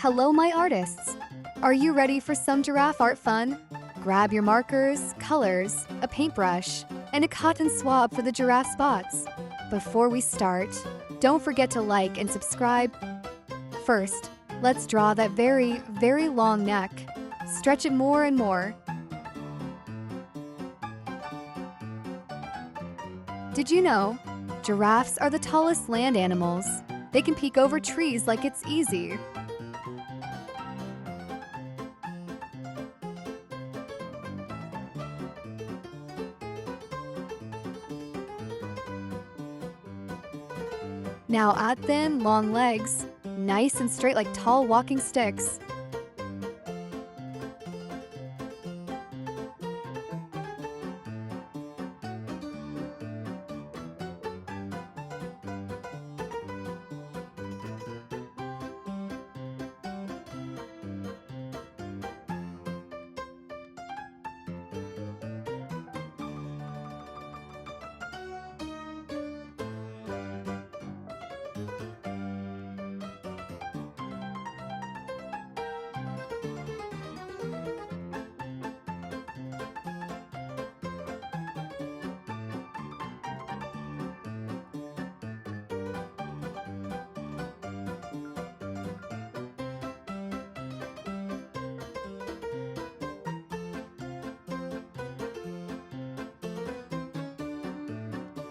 Hello, my artists! Are you ready for some giraffe art fun? Grab your markers, colors, a paintbrush, and a cotton swab for the giraffe spots. Before we start, don't forget to like and subscribe. First, let's draw that very, very long neck. Stretch it more and more. Did you know? Giraffes are the tallest land animals. They can peek over trees like it's easy. Now add thin, long legs, nice and straight like tall walking sticks.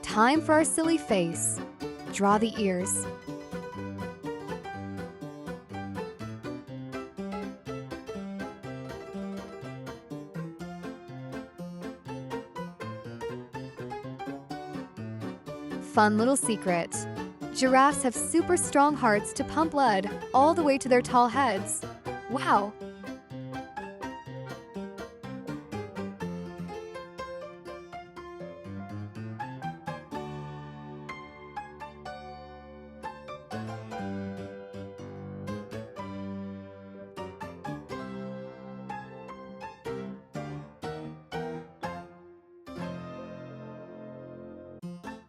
Time for our silly face. Draw the ears. Fun little secret. Giraffes have super strong hearts to pump blood all the way to their tall heads. Wow!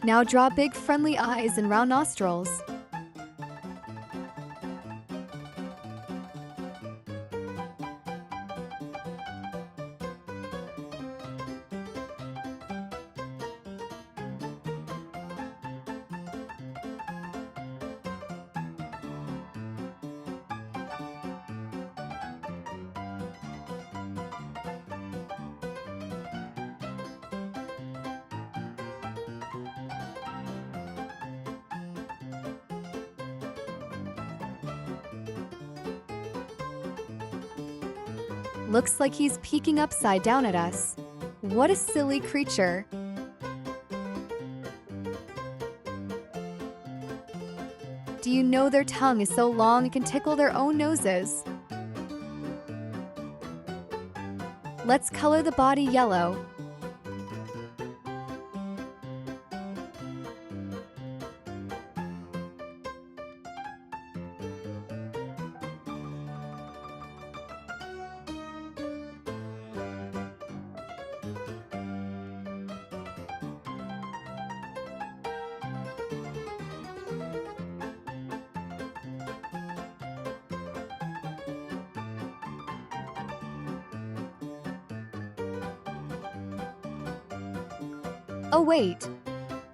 Now draw big friendly eyes and round nostrils. Looks like he's peeking upside down at us. What a silly creature. Do you know their tongue is so long it can tickle their own noses? Let's color the body yellow. Oh wait,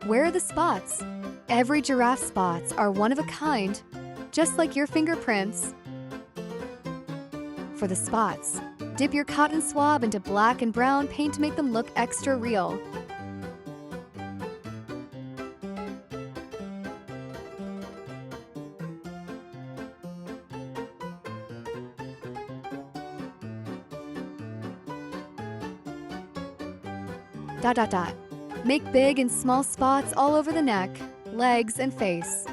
where are the spots? Every giraffe spots are one of a kind, just like your fingerprints. For the spots, dip your cotton swab into black and brown paint to make them look extra real. Dot dot dot. Make big and small spots all over the neck, legs, and face.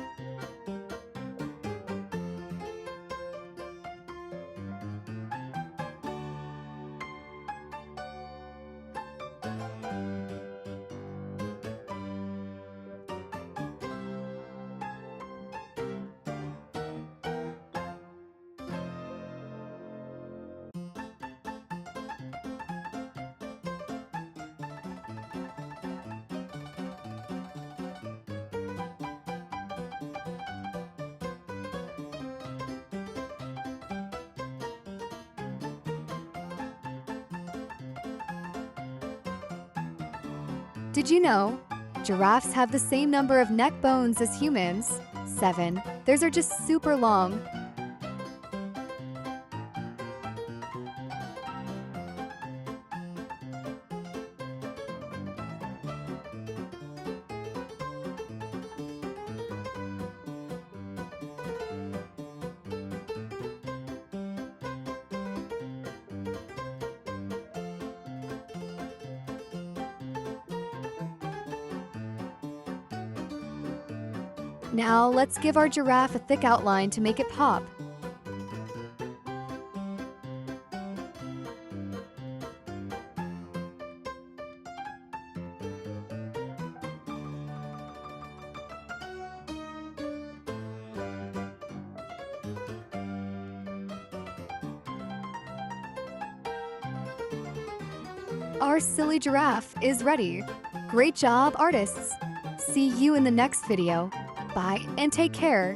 Did you know? Giraffes have the same number of neck bones as humans. 7. Theirs are just super long. Now let's give our giraffe a thick outline to make it pop. Our silly giraffe is ready. Great job, artists! See you in the next video. Bye and take care.